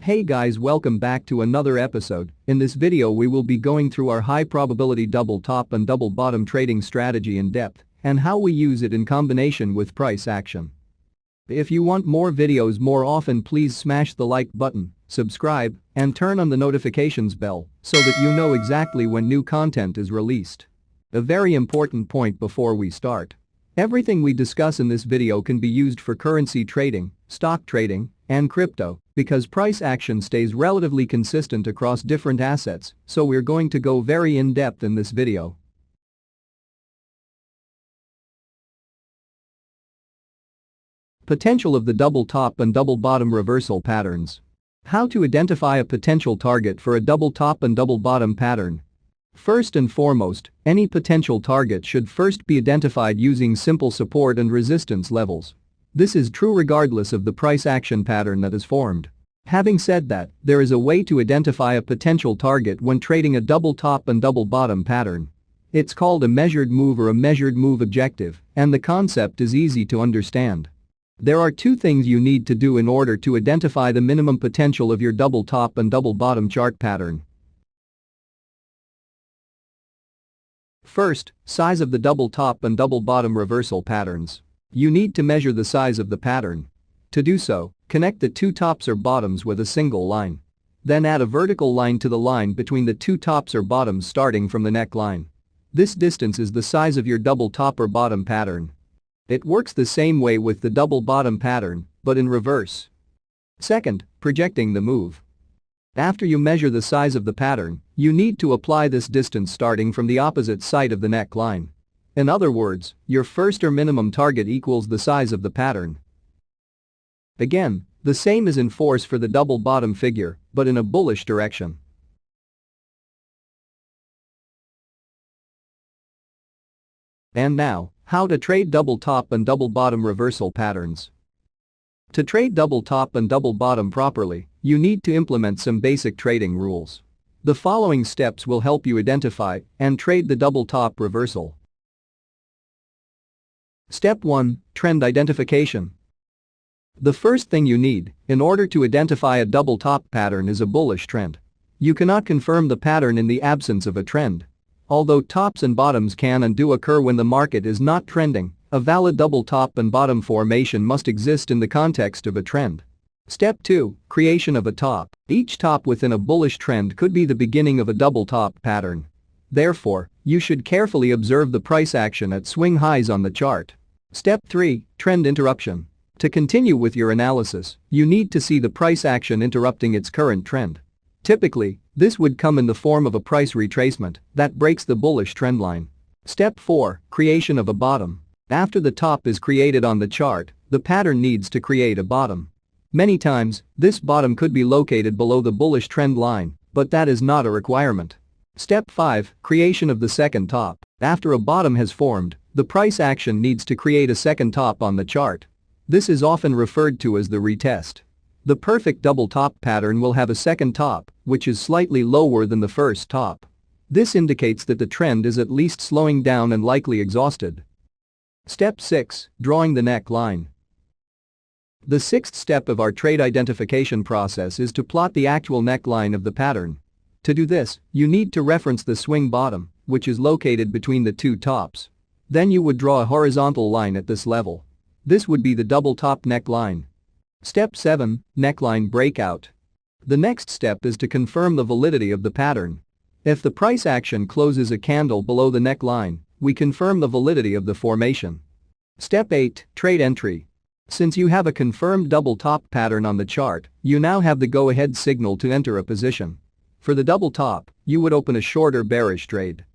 Hey guys, welcome back to another episode. In this video we will be going through our high probability double top and double bottom trading strategy in depth and how we use it in combination with price action. If you want more videos more often, please smash the like button, subscribe, and turn on the notifications bell so that you know exactly when new content is released. A very important point before we start. Everything we discuss in this video can be used for currency trading, stock trading, and crypto, because price action stays relatively consistent across different assets, so we're going to go very in-depth in this video. Potential of the double top and double bottom reversal patterns. How to identify a potential target for a double top and double bottom pattern. First and foremost, any potential target should first be identified using simple support and resistance levels. This is true regardless of the price action pattern that is formed. Having said that, there is a way to identify a potential target when trading a double top and double bottom pattern. It's called a measured move or a measured move objective, and the concept is easy to understand. There are two things you need to do in order to identify the minimum potential of your double top and double bottom chart pattern. First, size of the double top and double bottom reversal patterns. You need to measure the size of the pattern. To do so, connect the two tops or bottoms with a single line. Then add a vertical line to the line between the two tops or bottoms starting from the neckline. This distance is the size of your double top or bottom pattern. It works the same way with the double bottom pattern, but in reverse. Second, projecting the move. After you measure the size of the pattern, you need to apply this distance starting from the opposite side of the neckline. In other words, your first or minimum target equals the size of the pattern. Again, the same is in force for the double bottom figure, but in a bullish direction. And now, how to trade double top and double bottom reversal patterns. To trade double top and double bottom properly, you need to implement some basic trading rules. The following steps will help you identify and trade the double top reversal. Step 1. Trend identification. The first thing you need in order to identify a double top pattern is a bullish trend. You cannot confirm the pattern in the absence of a trend. Although tops and bottoms can and do occur when the market is not trending, a valid double top and bottom formation must exist in the context of a trend. Step 2. Creation of a top. Each top within a bullish trend could be the beginning of a double top pattern. Therefore, you should carefully observe the price action at swing highs on the chart. Step 3. Trend interruption. To continue with your analysis, you need to see the price action interrupting its current trend. Typically, this would come in the form of a price retracement that breaks the bullish trend line. Step 4. Creation of a bottom. After the top is created on the chart, the pattern needs to create a bottom. Many times, this bottom could be located below the bullish trend line, but that is not a requirement. Step 5. Creation of the second top. After a bottom has formed, the price action needs to create a second top on the chart. This is often referred to as the retest. The perfect double top pattern will have a second top, which is slightly lower than the first top. This indicates that the trend is at least slowing down and likely exhausted. Step 6. Drawing the neckline. The sixth step of our trade identification process is to plot the actual neckline of the pattern. To do this, you need to reference the swing bottom, which is located between the two tops. Then you would draw a horizontal line at this level. This would be the double top neckline. Step 7. Neckline breakout. The next step is to confirm the validity of the pattern. If the price action closes a candle below the neckline, we confirm the validity of the formation. Step 8. Trade entry. Since you have a confirmed double top pattern on the chart, you now have the go-ahead signal to enter a position. For the double top, you would open a shorter bearish trade.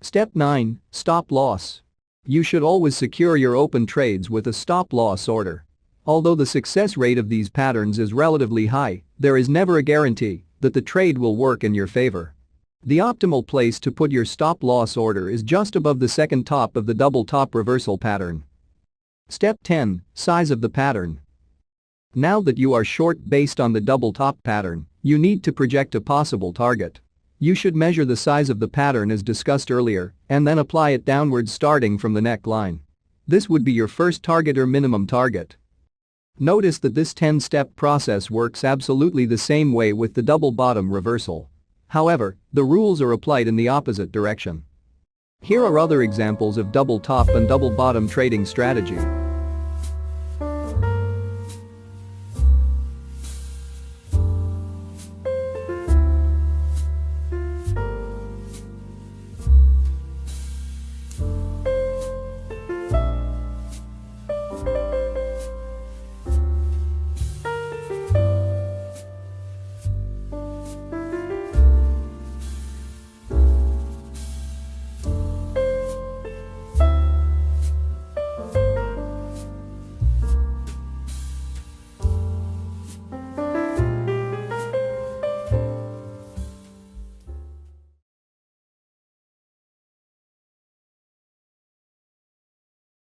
Step 9. Stop loss. You should always secure your open trades with a stop loss order. Although the success rate of these patterns is relatively high, there is never a guarantee that the trade will work in your favor. The optimal place to put your stop loss order is just above the second top of the double top reversal pattern. Step 10. Size of the pattern. Now that you are short based on the double top pattern, you need to project a possible target. You should measure the size of the pattern as discussed earlier and then apply it downwards starting from the neckline. This would be your first target or minimum target. Notice that this 10-step process works absolutely the same way with the double bottom reversal. However, the rules are applied in the opposite direction. Here are other examples of double top and double bottom trading strategy.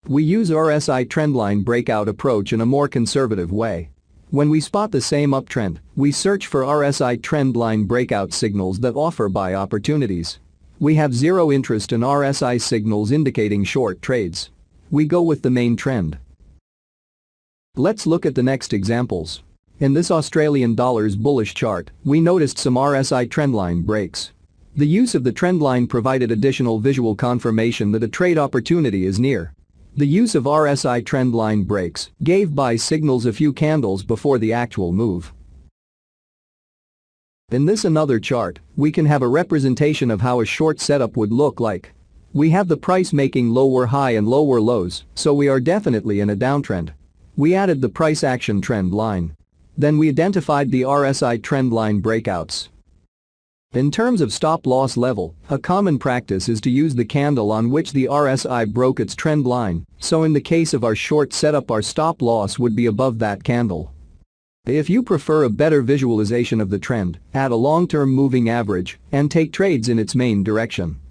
We use RSI trendline breakout approach in a more conservative way. When we spot the same uptrend, we search for RSI trendline breakout signals that offer buy opportunities. We have zero interest in RSI signals indicating short trades. We go with the main trend. Let's look at the next examples. In this Australian dollars bullish chart, we noticed some RSI trendline breaks. The use of the trendline provided additional visual confirmation that a trade opportunity is near. The use of RSI trendline breaks gave buy signals a few candles before the actual move. In this another chart, we can have a representation of how a short setup would look like. We have the price making lower high and lower lows, so we are definitely in a downtrend. We added the price action trend line. Then we identified the RSI trendline breakouts. In terms of stop-loss level, a common practice is to use the candle on which the RSI broke its trend line, so in the case of our short setup our stop-loss would be above that candle. If you prefer a better visualization of the trend, add a long-term moving average and take trades in its main direction.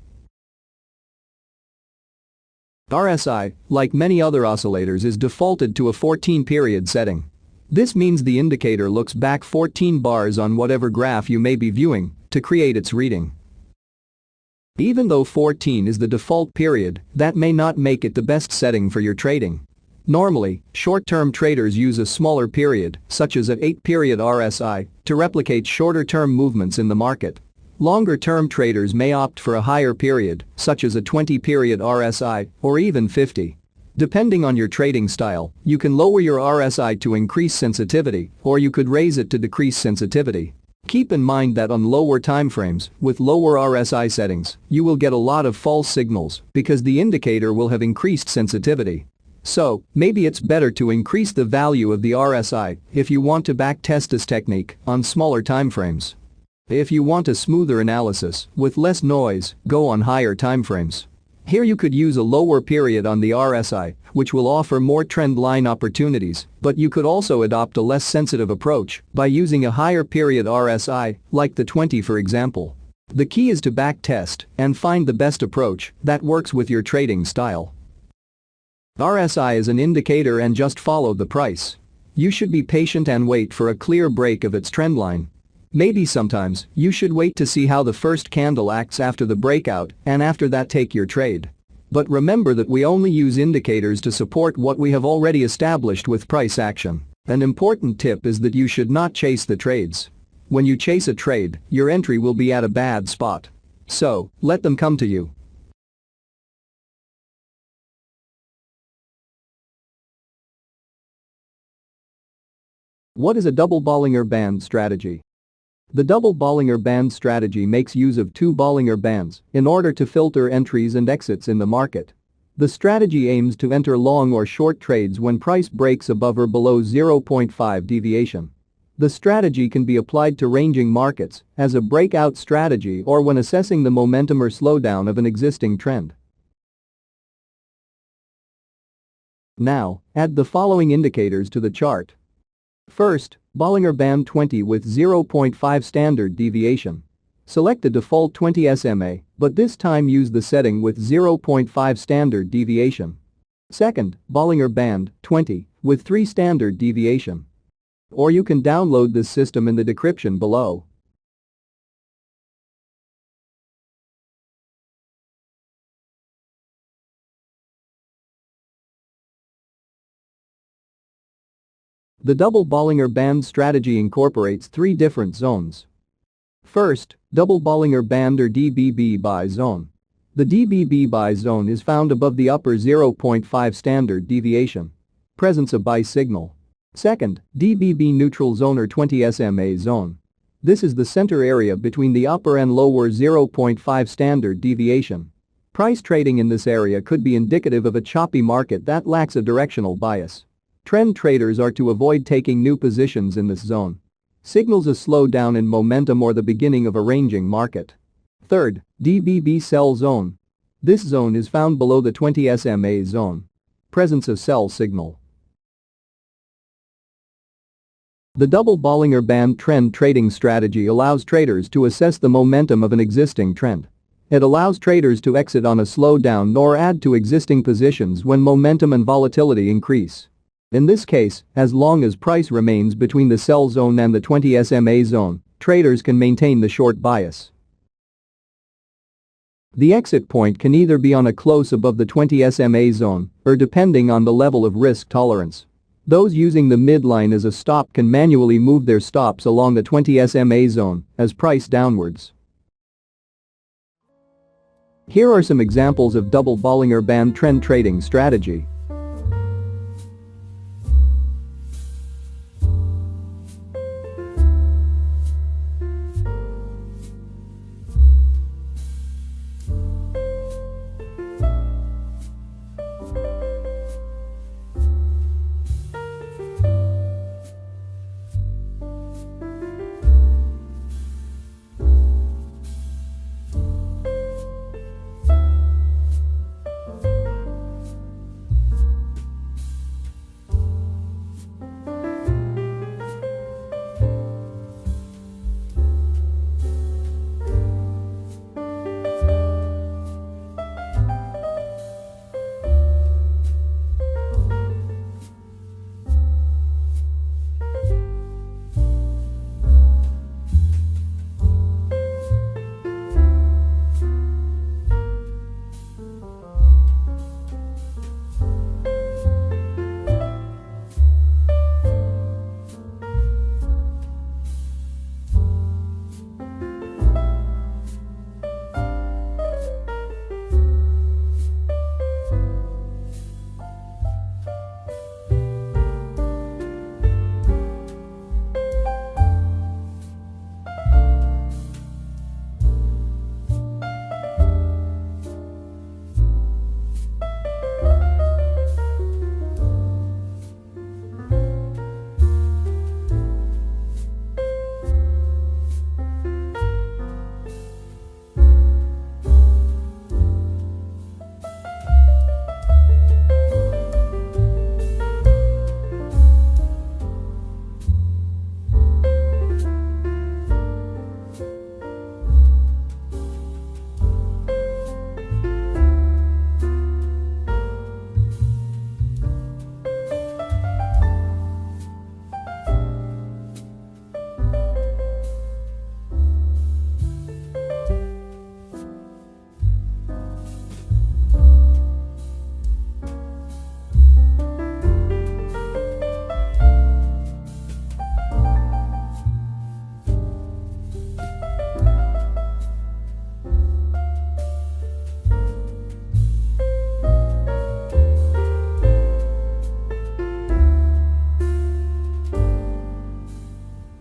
RSI, like many other oscillators, is defaulted to a 14-period setting. This means the indicator looks back 14 bars on whatever graph you may be viewing to create its reading. Even though 14 is the default period, that may not make it the best setting for your trading. Normally, short-term traders use a smaller period, such as an 8-period RSI, to replicate shorter-term movements in the market. Longer-term traders may opt for a higher period, such as a 20-period RSI or even 50. Depending on your trading style, you can lower your RSI to increase sensitivity, or you could raise it to decrease sensitivity. Keep in mind that on lower timeframes, with lower RSI settings, you will get a lot of false signals because the indicator will have increased sensitivity. So, maybe it's better to increase the value of the RSI if you want to backtest this technique on smaller timeframes. If you want a smoother analysis with less noise, go on higher timeframes. Here you could use a lower period on the RSI, which will offer more trend line opportunities, but you could also adopt a less sensitive approach by using a higher period RSI, like the 20 for example. The key is to backtest and find the best approach that works with your trading style. RSI is an indicator and just follow the price. You should be patient and wait for a clear break of its trend line. Maybe sometimes you should wait to see how the first candle acts after the breakout and after that take your trade. But remember that we only use indicators to support what we have already established with price action. An important tip is that you should not chase the trades. When you chase a trade, your entry will be at a bad spot. So, let them come to you. What is a double Bollinger Band strategy? The double Bollinger Band strategy makes use of two Bollinger Bands in order to filter entries and exits in the market. The strategy aims to enter long or short trades when price breaks above or below 0.5 deviation. The strategy can be applied to ranging markets as a breakout strategy or when assessing the momentum or slowdown of an existing trend. Now, add the following indicators to the chart. First, Bollinger Band 20 with 0.5 standard deviation. Select the default 20 SMA, but this time use the setting with 0.5 standard deviation. Second, Bollinger Band 20 with 3 standard deviation. Or you can download this system in the description below. The double Bollinger Band strategy incorporates three different zones. First, double Bollinger Band or DBB buy zone. The DBB buy zone is found above the upper 0.5 standard deviation. Presence of buy signal. Second, DBB neutral zone or 20 SMA zone. This is the center area between the upper and lower 0.5 standard deviation. Price trading in this area could be indicative of a choppy market that lacks a directional bias. Trend traders are to avoid taking new positions in this zone. Signals a slowdown in momentum or the beginning of a ranging market. Third, DBB sell zone. This zone is found below the 20 SMA zone. Presence of sell signal. The double Bollinger Band trend trading strategy allows traders to assess the momentum of an existing trend. It allows traders to exit on a slowdown nor add to existing positions when momentum and volatility increase. In this case, as long as price remains between the sell zone and the 20 SMA zone, traders can maintain the short bias. The exit point can either be on a close above the 20 SMA zone or depending on the level of risk tolerance. Those using the midline as a stop can manually move their stops along the 20 SMA zone as price downwards. Here are some examples of double Bollinger Band trend trading strategy.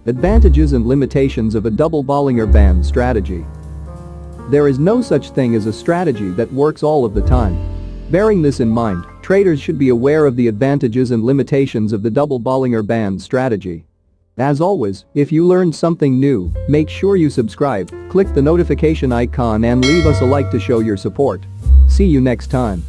Advantages and limitations of a double Bollinger Band strategy. There is no such thing as a strategy that works all of the time. Bearing this in mind, traders should be aware of the advantages and limitations of the double Bollinger Band strategy. As always, if you learned something new, make sure you subscribe, click the notification icon and leave us a like to show your support. See you next time.